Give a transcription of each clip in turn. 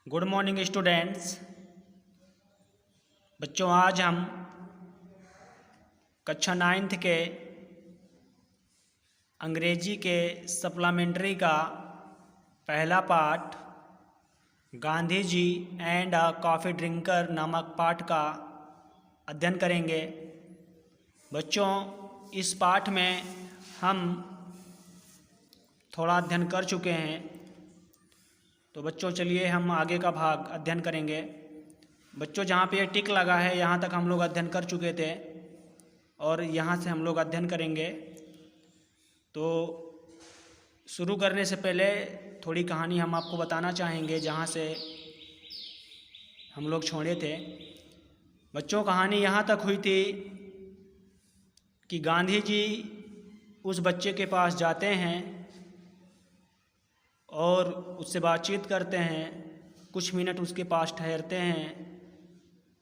Good morning students. बच्चों, आज हम कक्षा 9th के अंग्रेजी के सप्लीमेंट्री का पहला पाठ Gandhi ji and a coffee drinker नामक पाठ का अध्ययन करेंगे। बच्चों, इस पाठ में हम थोड़ा अध्ययन कर चुके हैं, तो बच्चों चलिए हम आगे का भाग अध्ययन करेंगे। बच्चों, जहाँ पे ये टिक लगा है यहाँ तक हम लोग अध्ययन कर चुके थे और यहाँ से हम लोग अध्ययन करेंगे। तो शुरू करने से पहले थोड़ी कहानी हम आपको बताना चाहेंगे जहाँ से हम लोग छोड़े थे। बच्चों, कहानी यहाँ तक हुई थी कि गांधी जी उस बच्चे के पास जाते हैं और उससे बातचीत करते हैं, कुछ मिनट उसके पास ठहरते हैं,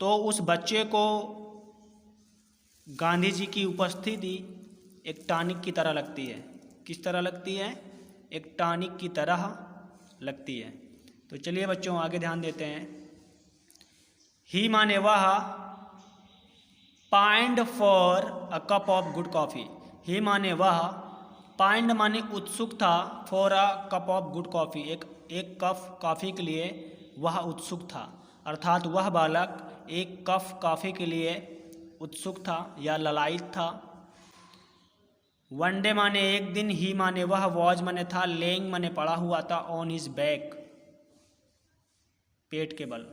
तो उस बच्चे को गांधी जी की उपस्थिति एक टॉनिक की तरह लगती है। किस तरह लगती है? एक टॉनिक की तरह लगती है। तो चलिए बच्चों आगे ध्यान देते हैं। ही माने वह, pined for a cup of good coffee. He माने वह, पाइंड माने उत्सुक था, for a cup of good coffee एक कप कॉफ़ी के लिए वह उत्सुक था, अर्थात वह बालक एक कप कॉफ़ी के लिए उत्सुक था या ललायित था। वन डे माने एक दिन, ही माने वह, वॉज माने था, लेइंग माने पड़ा हुआ था, ऑन हिज बैक पेट के बल,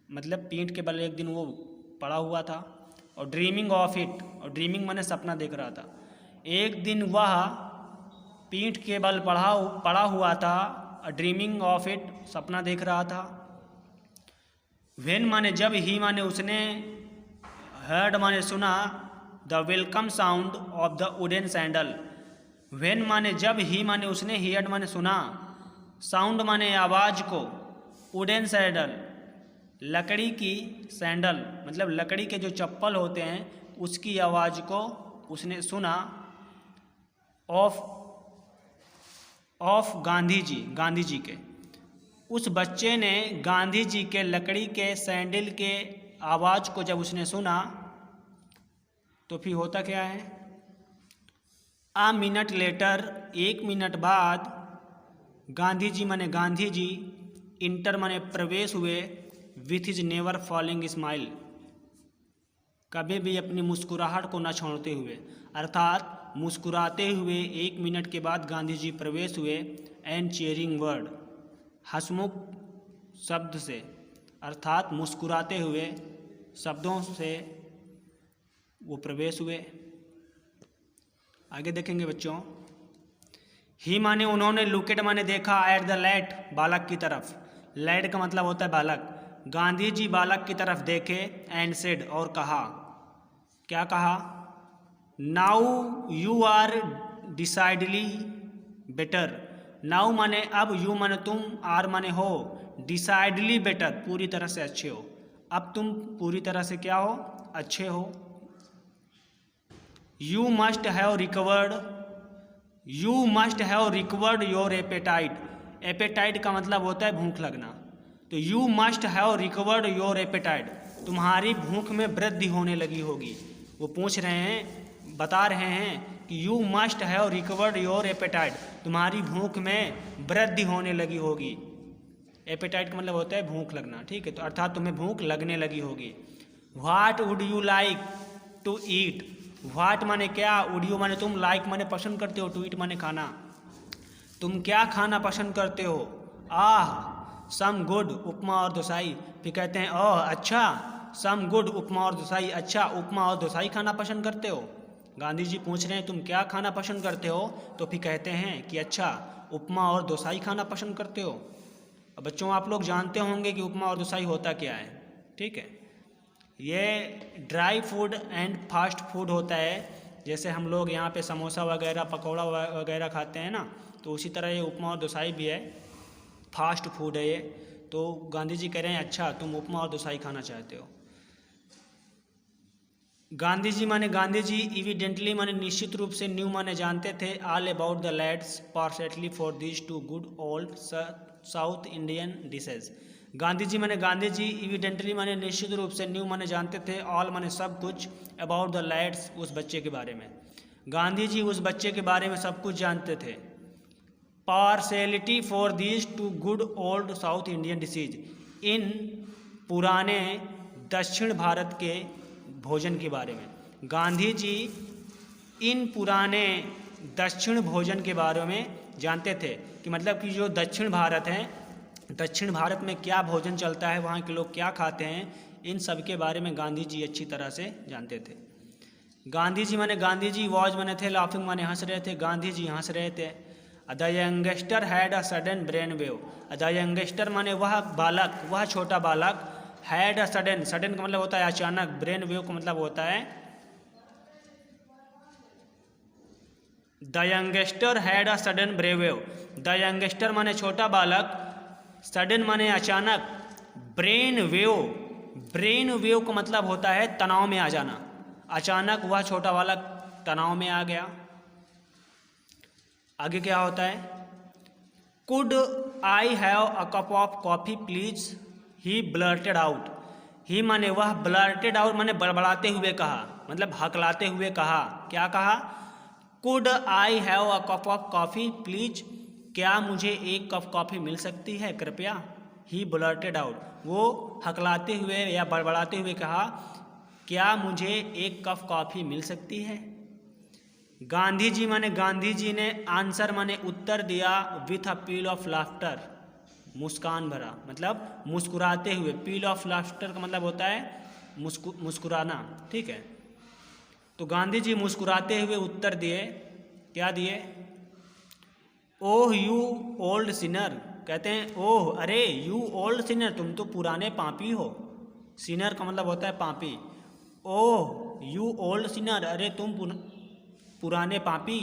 मतलब पीठ के बल एक दिन वो पड़ा हुआ था। और ड्रीमिंग ऑफ इट, और ड्रीमिंग माने सपना देख रहा था। एक दिन वह पीठ के बल पड़ा हुआ था, ड्रीमिंग ऑफ इट सपना देख रहा था। व्हेन माने जब, ही माने उसने, हर्ड माने सुना, the welcome sound of the wooden sandal. When माने जब, ही माने उसने, हियर्ड माने सुना, साउंड माने आवाज़ को, वुडन सैंडल लकड़ी की सैंडल मतलब लकड़ी के जो चप्पल होते हैं उसकी आवाज़ को उसने सुना। ऑफ गांधी जी के, उस बच्चे ने गांधी जी के लकड़ी के सैंडल के आवाज़ को जब उसने सुना तो फिर होता क्या है? अ मिनट लेटर, एक मिनट बाद, गांधी जी माने गांधी जी, इंटर माने प्रवेश हुए, with his never falling smile, कभी भी अपनी मुस्कुराहट को न छोड़ते हुए, अर्थात मुस्कुराते हुए एक मिनट के बाद गांधी जी प्रवेश हुए। एंड चेयरिंग वर्ड, हंसमुख शब्द से, अर्थात मुस्कुराते हुए शब्दों से वो प्रवेश हुए। आगे देखेंगे बच्चों। ही माने उन्होंने, लुकेट माने देखा, एट द लैड बालक की तरफ, लैड का मतलब होता है बालक। गांधी जी बालक की तरफ देखे, एंड सेड और कहा, क्या कहा? Now you are decidedly better. Now माने अब, यू माने तुम, आर माने हो, डिसाइडली बेटर पूरी तरह से अच्छे हो। अब तुम पूरी तरह से क्या हो? अच्छे हो। You must have recovered your appetite. Appetite का मतलब होता है भूख लगना। तो you must have recovered your appetite, तुम्हारी भूख में वृद्धि होने लगी होगी। वो पूछ रहे हैं, बता रहे हैं कि you must have recovered your appetite, तुम्हारी भूख में वृद्धि होने लगी होगी। एपेटाइट का मतलब होता है भूख लगना, ठीक है? तो अर्थात तुम्हें भूख लगने लगी होगी। What would you like to eat. What माने क्या, वुड यू माने तुम, लाइक माने पसंद करते हो, टू ईट माने खाना। तुम क्या खाना पसंद करते हो? सम गुड, उपमा और दोसाई। फिर कहते हैं ओह अच्छा, सम गुड, उपमा और दोसाई, अच्छा उपमा और दोसाई खाना पसंद करते हो। गांधी जी पूछ रहे हैं तुम क्या खाना पसंद करते हो, तो फिर कहते हैं कि अच्छा उपमा और दोसाई खाना पसंद करते हो। अब बच्चों आप लोग जानते होंगे कि उपमा और दोसाई होता क्या है, ठीक है? ये dry food and fast food होता है। जैसे हम लोग यहाँ पे समोसा वगैरह, पकौड़ा वगैरह खाते हैं ना, तो उसी तरह ये उपमा और दोसाई भी है, फास्ट फूड है ये। तो गांधी जी कह रहे हैं अच्छा तुम उपमा और दोसाई खाना चाहते हो। गांधी जी माने गांधी जी, इविडेंटली माने निश्चित रूप से, न्यू माने जानते थे, all about the lads partially for this to good old South Indian dishes. Gandhi ji Gandhi ji evidently निश्चित रूप से, न्यू जानते थे, ऑल सब कुछ, अबाउट द लैड्स उस बच्चे के बारे में। गांधी जी उस बच्चे के बारे में सब कुछ जानते थे। Partiality for these two good old South Indian dishes, इन पुराने दक्षिण भारत के भोजन के बारे में गांधी जी इन पुराने दक्षिण भोजन के बारे में जानते थे कि मतलब कि जो दक्षिण भारत है, दक्षिण भारत में क्या भोजन चलता है, वहाँ के लोग क्या खाते हैं, इन सब के बारे में गांधी जी अच्छी तरह से जानते थे। गांधी जी गांधी जी वॉज थे लाफिंग हंस रहे थे, गांधी जी हंस रहे थे। The youngster had a sudden brain wave, the youngster वह बालक, वह छोटा बालक, हैड अ सडन, सडन का मतलब होता है अचानक, ब्रेन वेव का मतलब होता है, the youngster had a sudden brain wave, the youngster छोटा बालक, सडन अचानक, ब्रेन वेव, ब्रेन वेव का मतलब होता है तनाव में आ जाना, अचानक वह छोटा बालक तनाव में आ गया। आगे क्या होता है, could I have a cup of coffee please, he blurted out, he वह ब्लर्टेड आउट बड़बड़ाते हुए कहा, मतलब हकलाते हुए कहा। क्या कहा, could I have a cup of coffee please, क्या मुझे एक कप कॉफ़ी मिल सकती है कृपया। ही ब्लर्टेड आउट, वो हकलाते हुए या बड़बड़ाते हुए कहा, क्या मुझे एक कप कॉफ़ी मिल सकती है। गांधी जी गांधी जी ने आंसर उत्तर दिया, with a peal of laughter, मुस्कान भरा, मतलब मुस्कुराते हुए। पील ऑफ लाफ्टर का मतलब होता है मुस्कुराना, ठीक है। तो गांधी जी मुस्कुराते हुए उत्तर दिए, क्या दिए, ओह यू ओल्ड सिनर, कहते हैं ओह अरे, यू ओल्ड सिनर, तुम तो पुराने पापी हो। सिनर का मतलब होता है पापी। ओह यू ओल्ड सिनर, अरे तुम पुराने पापी।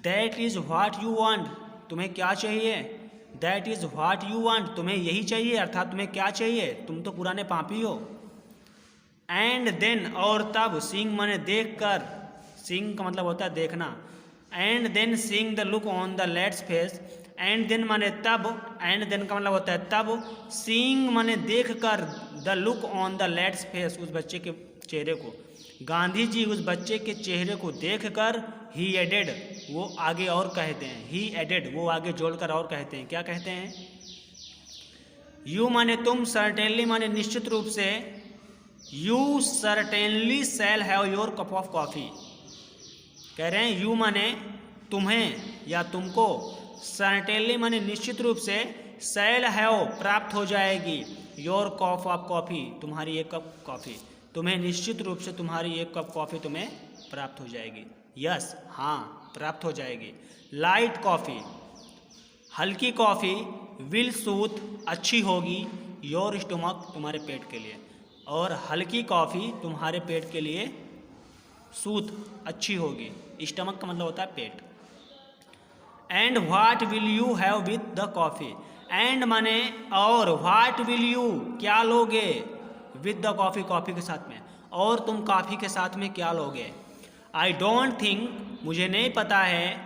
That is what you want, तुम्हें क्या चाहिए। That is what you want, तुम्हें यही चाहिए, अर्थात तुम्हें क्या चाहिए, तुम तो पुराने पापी हो। एंड देन, और तब, सीइंग देख कर, सीइंग का मतलब होता है देखना। And then seeing the look on the lad's face, and then तब, एंड देन का मतलब होता है तब, सीइंग देख कर, the look on the lad's face, उस बच्चे के चेहरे को। गांधी जी उस बच्चे के चेहरे को देखकर, ही एडेड, वो आगे और कहते हैं, ही एडेड, वो आगे जोड़कर और कहते हैं, क्या कहते हैं, यू तुम, सर्टेनली निश्चित रूप से, you certainly shall have your cup of coffee, कह रहे हैं यू तुम्हें या तुमको, सर्टेनली निश्चित रूप से, शैल हैव प्राप्त हो जाएगी, योर कप ऑफ कॉफ़ी, तुम्हारी एक कप कॉफ़ी, तुम्हें निश्चित रूप से तुम्हारी एक कप कॉफ़ी तुम्हें प्राप्त हो जाएगी। यस, हाँ, प्राप्त हो जाएगी। लाइट कॉफ़ी, हल्की कॉफ़ी, विल सूथ, अच्छी होगी, योर स्टमक, तुम्हारे पेट के लिए, और हल्की कॉफ़ी तुम्हारे पेट के लिए, सूथ, अच्छी होगी, स्टमक का मतलब होता है पेट। And what will you have with the coffee, and और, व्हाट विल यू, क्या लोगे, विद द कॉफ़ी, कॉफ़ी के साथ में, और तुम कॉफ़ी के साथ में क्या लोगे। आई डोंट थिंक, मुझे नहीं पता है,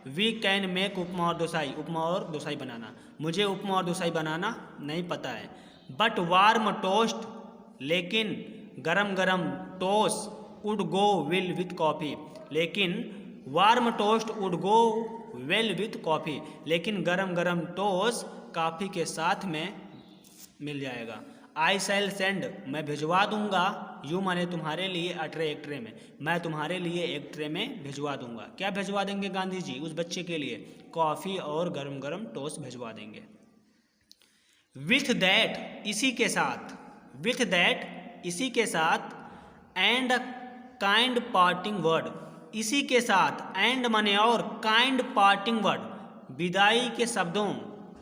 वी कैन मेक उपमा और दोसाई, उपमा और दोसाई बनाना, मुझे उपमा और दोसाई बनाना नहीं पता है। बट वार्म टोस्ट, लेकिन गरम गरम toast, would go will with coffee, लेकिन warm toast would go well with coffee, लेकिन गरम गरम टोस्ट कॉफ़ी के साथ में मिल जाएगा। आई शैल सेंड, मैं भिजवा दूंगा, यू तुम्हारे लिए, अ ट्रे, एक ट्रे में, मैं तुम्हारे लिए एक ट्रे में भिजवा दूंगा। क्या भिजवा देंगे गांधी जी उस बच्चे के लिए, कॉफ़ी और गरम गरम टोस्ट भिजवा देंगे। विथ दैट, इसी के साथ, विथ दैट, इसी के साथ, एंड काइंड पार्टिंग वर्ड, इसी के साथ, एंड और, काइंड पार्टिंग वर्ड, विदाई के शब्दों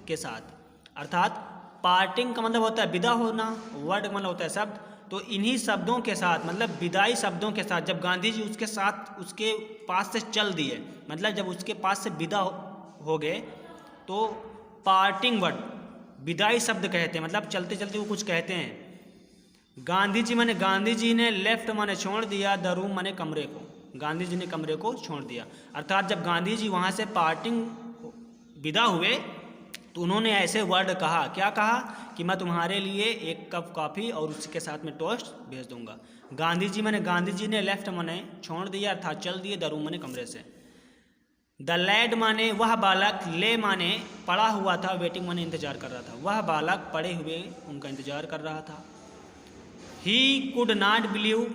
के साथ, अर्थात पार्टिंग का मतलब होता है विदा होना, वर्ड का मतलब होता है शब्द, तो इन्हीं शब्दों के साथ, मतलब विदाई शब्दों के साथ, जब गांधी जी उसके साथ, उसके पास से चल दिए, मतलब जब उसके पास से विदा हो गए, तो पार्टिंग वर्ड, विदाई शब्द कहते हैं, मतलब चलते चलते वो कुछ कहते हैं। गांधी जी गांधी जी ने लेफ्ट छोड़ दिया, द रूम कमरे को, गांधी जी ने कमरे को छोड़ दिया, अर्थात जब गांधी जी वहाँ से पार्टिंग विदा हुए, तो तो उन्होंने ऐसे वर्ड कहा, क्या कहा कि मैं तुम्हारे लिए 1 कप कॉफ़ी और उसके साथ में टोस्ट भेज दूंगा। गांधी जी माने गांधी जी ने लेफ्ट माने छोड़ दिया था, चल दिए द रूम माने कमरे से। द लैड माने वह बालक, ले माने पड़ा हुआ था, वेटिंग माने इंतजार कर रहा था, वह बालक पड़े हुए उनका इंतजार कर रहा था। ही कुड नॉट बिलीव,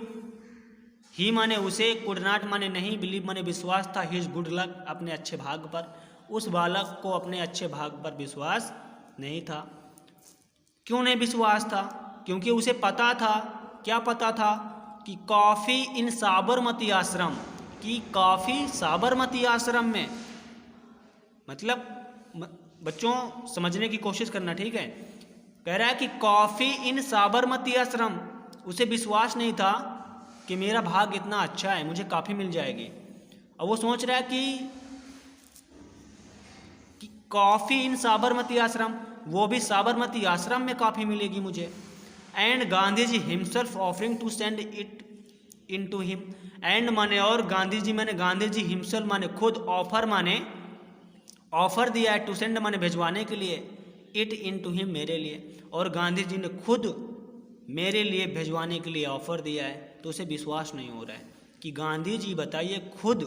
ही माने उसे, कुड नॉट माने नहीं, बिलीव माने विश्वास था, हिज गुड लक अपने अच्छे भाग पर, उस बालक को अपने अच्छे भाग पर विश्वास नहीं था। क्यों नहीं विश्वास था? क्योंकि उसे पता था, क्या पता था, कि कॉफ़ी इन साबरमती आश्रम, कि कॉफ़ी साबरमती आश्रम में, मतलब बच्चों समझने की कोशिश करना, ठीक है। कह रहा है कि कॉफ़ी इन साबरमती आश्रम, उसे विश्वास नहीं था कि मेरा भाग इतना अच्छा है, मुझे कॉफ़ी मिल जाएगी। और वो सोच रहा है कि कॉफ़ी इन साबरमती आश्रम, वो भी साबरमती आश्रम में कॉफ़ी मिलेगी मुझे। And Gandhi ji himself offering to send it in to him, and माने और, गांधी जी माने गांधी जी हिमसेल्फ माने खुद, ऑफर माने ऑफर दिया है, टू सेंड माने भिजवाने के लिए, इट इन टू हिम मेरे लिए, और गांधी जी ने खुद मेरे लिए भिजवाने के लिए ऑफर दिया है। तो उसे विश्वास नहीं हो रहा है कि गांधी जी बताइए खुद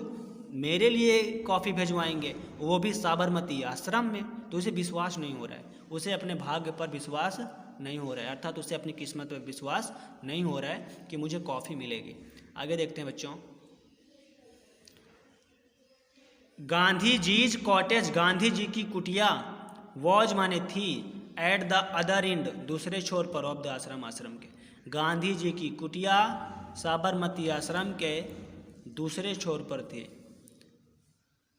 मेरे लिए कॉफ़ी भिजवाएंगे, वो भी साबरमती आश्रम में। तो उसे विश्वास नहीं हो रहा है, उसे अपने भाग्य पर विश्वास नहीं हो रहा है, अर्थात उसे अपनी किस्मत पर विश्वास नहीं हो रहा है कि मुझे कॉफ़ी मिलेगी। आगे देखते हैं बच्चों। गांधी जीज कॉटेज, गांधी जी की कुटिया, वॉज माने थी, एट द अदर इंड दूसरे छोर पर, ऑफ द आश्रम आश्रम के। गांधी जी की कुटिया साबरमती आश्रम के दूसरे छोर पर थी।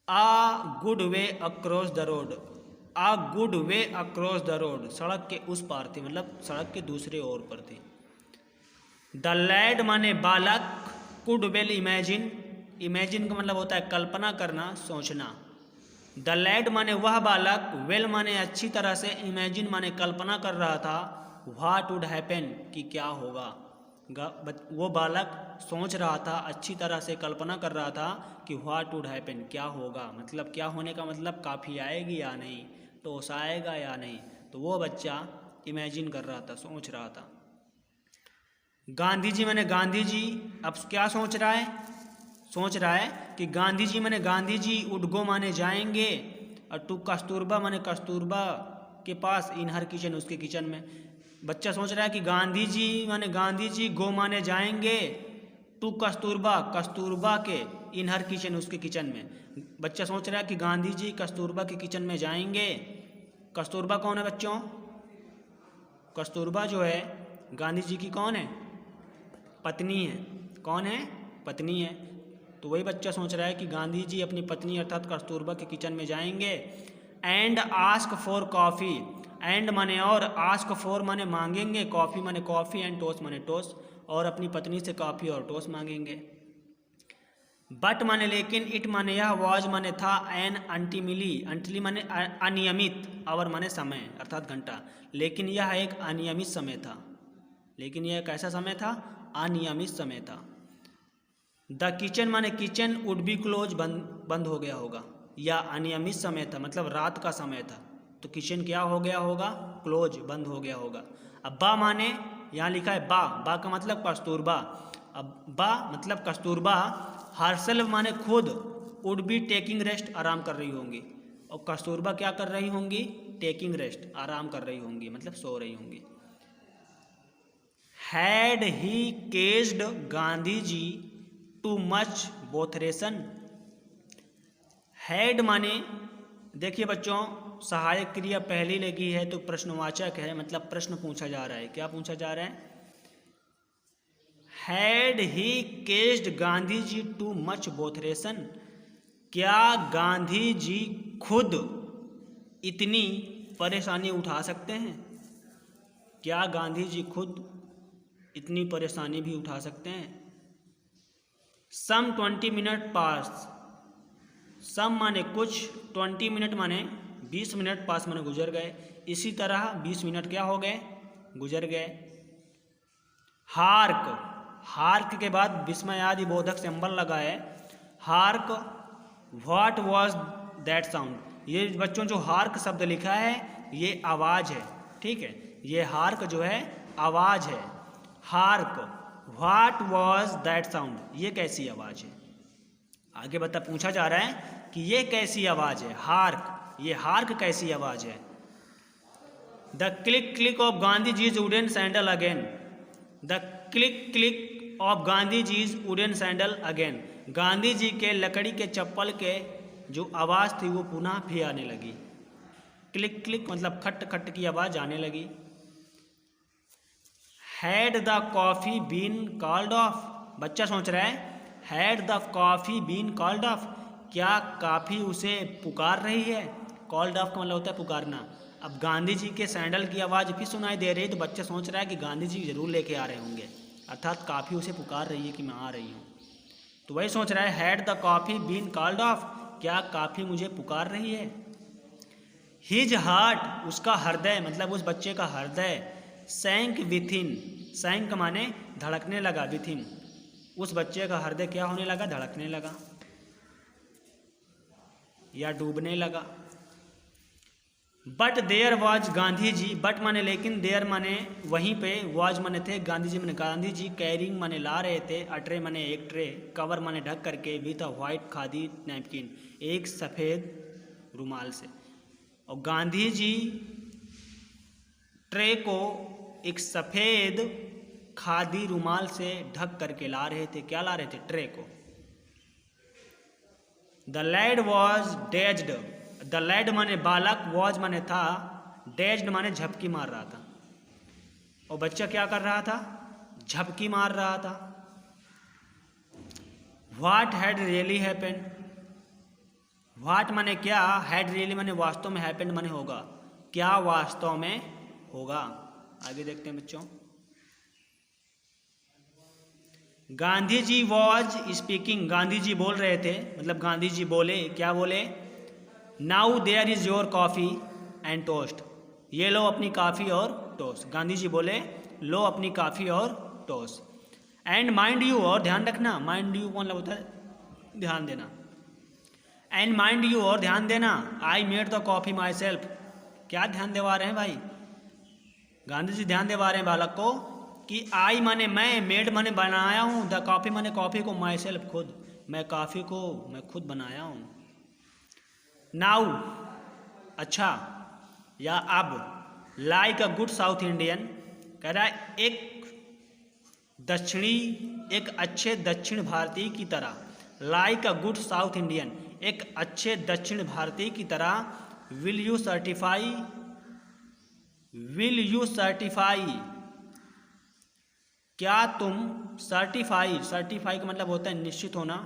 A good way across the road, a good way across the road, सड़क के उस पार थी, मतलब सड़क के दूसरे ओर पर थी। द लैड माने बालक, कुड वेल इमेजिन, इमेजिन का मतलब होता है कल्पना करना, सोचना। द लैड माने वह बालक, वेल माने अच्छी तरह से, इमेजिन माने कल्पना कर रहा था, व्हाट वुड हैपन कि क्या होगा। वो बालक सोच रहा था, अच्छी तरह से कल्पना कर रहा था कि व्हाट वुड हैपन क्या होगा, मतलब क्या होने का मतलब कॉफ़ी आएगी या नहीं, टोस आएगा या नहीं। तो वो बच्चा इमेजिन कर रहा था, सोच रहा था। गांधी जी माने गांधी जी अब क्या सोच रहा है? सोच रहा है कि गांधी जी माने गांधी जी वुड गो माने जाएंगे, और टू कस्तूरबा माने कस्तूरबा के पास, इन हर किचन उसके किचन में। बच्चा सोच रहा है कि गांधी जी माने गांधी जी, गो माने जाएंगे, टू कस्तूरबा कस्तूरबा के, इन हर किचन उसके किचन में। बच्चा सोच रहा है कि गांधी जी कस्तूरबा के किचन में जाएंगे। कस्तूरबा कौन है बच्चों? कस्तूरबा जो है गांधी जी की कौन है? पत्नी है। कौन है? पत्नी है। तो वही बच्चा सोच रहा है कि गांधी जी अपनी पत्नी अर्थात कस्तूरबा के किचन में जाएंगे। And ask for coffee, and माने और, आस्क फॉर माने मांगेंगे, कॉफ़ी माने कॉफ़ी, एंड टोस्ट माने टोस्ट, और अपनी पत्नी से कॉफ़ी और टोस्ट मांगेंगे। बट माने लेकिन, इट माने यह, वॉज माने था, एन अंटिमिली, अंटिली माने अनियमित, आवर माने समय अर्थात घंटा, लेकिन यह एक अनियमित समय था। लेकिन यह कैसा समय था? अनियमित समय था। द किचन माने किचन, वुड बी क्लोज बंद हो गया होगा, या अनियमित समय था मतलब रात का समय था, तो किचन क्या हो गया होगा? क्लोज बंद हो गया होगा। अब बा माने यहाँ लिखा है बा का मतलब कस्तूरबा। अब बा मतलब कस्तूरबा, हरसेल्फ माने खुद, वुड बी टेकिंग रेस्ट आराम कर रही होंगी, और कस्तूरबा क्या कर रही होंगी? टेकिंग रेस्ट आराम कर रही होंगी, मतलब सो रही होंगी। Had he caused Gandhi ji too much botheration, had माने देखिए बच्चों, सहायक क्रिया पहली लगी है तो प्रश्नवाचक है, मतलब प्रश्न पूछा जा रहा है। क्या पूछा जा रहा है? Had he caused Gandhi ji too much botheration, क्या गांधी जी खुद इतनी परेशानी उठा सकते हैं? क्या गांधी जी खुद इतनी परेशानी भी उठा सकते हैं? सम 20 मिनट पास, सम माने कुछ, 20 मिनट माने 20 मिनट, पास माने गुजर गए। इसी तरह 20 मिनट क्या हो गए? गुजर गए। हार्क, हार्क के बाद विस्मयादि बोधक सिंबल लगा है। Hark, what was that sound, ये बच्चों जो हार्क शब्द लिखा है ये आवाज़ है, ठीक है। ये हार्क जो है आवाज़ है। Hark, what was that sound, ये कैसी आवाज़ है। आगे पूछा जा रहा है कि ये कैसी आवाज़ है। हार्क, ये हार्क कैसी आवाज़ है। The click click of Gandhi ji's wooden sandal again. The click click of Gandhi ji's wooden sandal again. Gandhi ji के लकड़ी के चप्पल के जो आवाज़ थी वो पुनः फिर आने लगी। क्लिक क्लिक मतलब खट खट की आवाज़ आने लगी। Had the coffee been called off, बच्चा सोच रहा है had the coffee been called off, क्या काफ़ी उसे पुकार रही है। कॉल्ड ऑफ का मतलब होता है पुकारना। अब गांधी जी के सैंडल की आवाज़ फिर सुनाई दे रही है तो बच्चा सोच रहा है कि गांधी जी ज़रूर लेके आ रहे होंगे, अर्थात काफ़ी उसे पुकार रही है कि मैं आ रही हूँ। तो वही सोच रहा है had the coffee been called off, क्या काफ़ी मुझे पुकार रही है। हिज हार्ट, उसका हृदय मतलब उस बच्चे का हृदय, सैंक विथिन, सैंक माने धड़कने लगा, विथिन उस बच्चे का हृदय क्या होने लगा, धड़कने लगा या डूबने लगा। But there was Gandhi ji, but माने लेकिन, देयर माने वहीं पे, वॉज माने थे, गांधी जी माने गांधी जी, कैरिंग माने ला रहे थे, अ ट्रे माने एक ट्रे, कवर माने ढक करके, with a white khadi napkin, एक सफ़ेद रुमाल से। और गांधी जी ट्रे को एक सफ़ेद खादी रुमाल से ढक करके ला रहे थे। क्या ला रहे थे, ट्रे को। The lad was dazed, the lad माने बालक, वॉज माने था, डेज्ड माने झपकी मार रहा था। और बच्चा क्या कर रहा था, झपकी मार रहा था। What had really happened, what माने क्या, हैड रियली माने वास्तव में, हैपेंड माने होगा, क्या वास्तव में होगा। आगे देखते हैं बच्चों। गांधी जी वॉज स्पीकिंग, गांधी जी बोल रहे थे, मतलब गांधी जी बोले, क्या बोले, now there is your coffee and toast, ये लो अपनी काफ़ी और टोस्ट। गांधी जी बोले लो अपनी काफ़ी और टोस्ट। एंड माइंड यू, और ध्यान रखना, माइंड यू मतलब होता है ध्यान देना। एंड माइंड यू, और ध्यान देना, I made the coffee my self, क्या ध्यान दिवा रहे हैं भाई, गांधी जी ध्यान दिवा रहे हैं बालक को कि आई माने मैं, मेड माने बनाया हूँ, द कॉफ़ी माने कॉफ़ी को, माई सेल्फ खुद, मैं काफ़ी को मैं खुद बनाया हूँ। नाउ अच्छा या अब, like a good south Indian, कह रहा है एक अच्छे दक्षिण भारतीय की तरह, like a good south Indian, एक अच्छे दक्षिण भारतीय की तरह, will you certify, will you certify, क्या तुम, सर्टिफाई, सर्टिफाई का मतलब होता है निश्चित होना,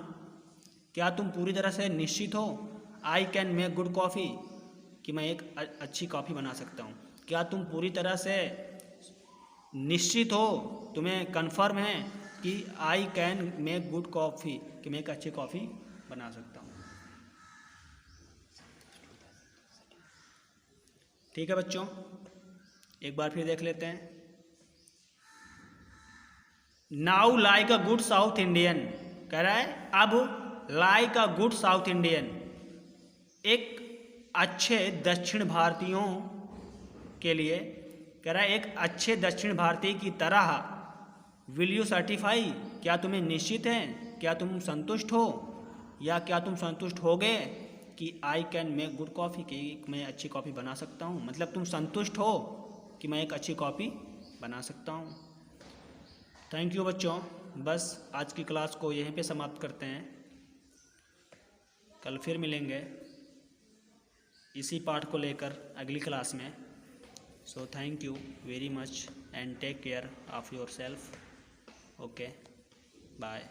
क्या तुम पूरी तरह से निश्चित हो। I can make good coffee, कि मैं एक अच्छी कॉफ़ी बना सकता हूँ। क्या तुम पूरी तरह से निश्चित हो, तुम्हें कन्फर्म है कि I can make good coffee, कि मैं एक अच्छी कॉफ़ी बना सकता हूँ। ठीक है बच्चों, एक बार फिर देख लेते हैं। Now like a good south Indian, कह रहा है अब like a good south Indian, एक अच्छे दक्षिण भारतीयों के लिए, कह रहा है एक अच्छे दक्षिण भारतीय की तरह, विल यू सर्टिफाई, क्या तुम्हें निश्चित है, क्या तुम संतुष्ट हो, या क्या तुम संतुष्ट होगे कि I can make good coffee, कि मैं अच्छी कॉफ़ी बना सकता हूँ, मतलब तुम संतुष्ट हो कि मैं एक अच्छी कॉफ़ी बना सकता हूँ। थैंक यू बच्चों, बस आज की क्लास को यहीं पे समाप्त करते हैं, कल फिर मिलेंगे इसी पाठ को लेकर अगली क्लास में। So thank you very much and take care of yourself. Okay, bye.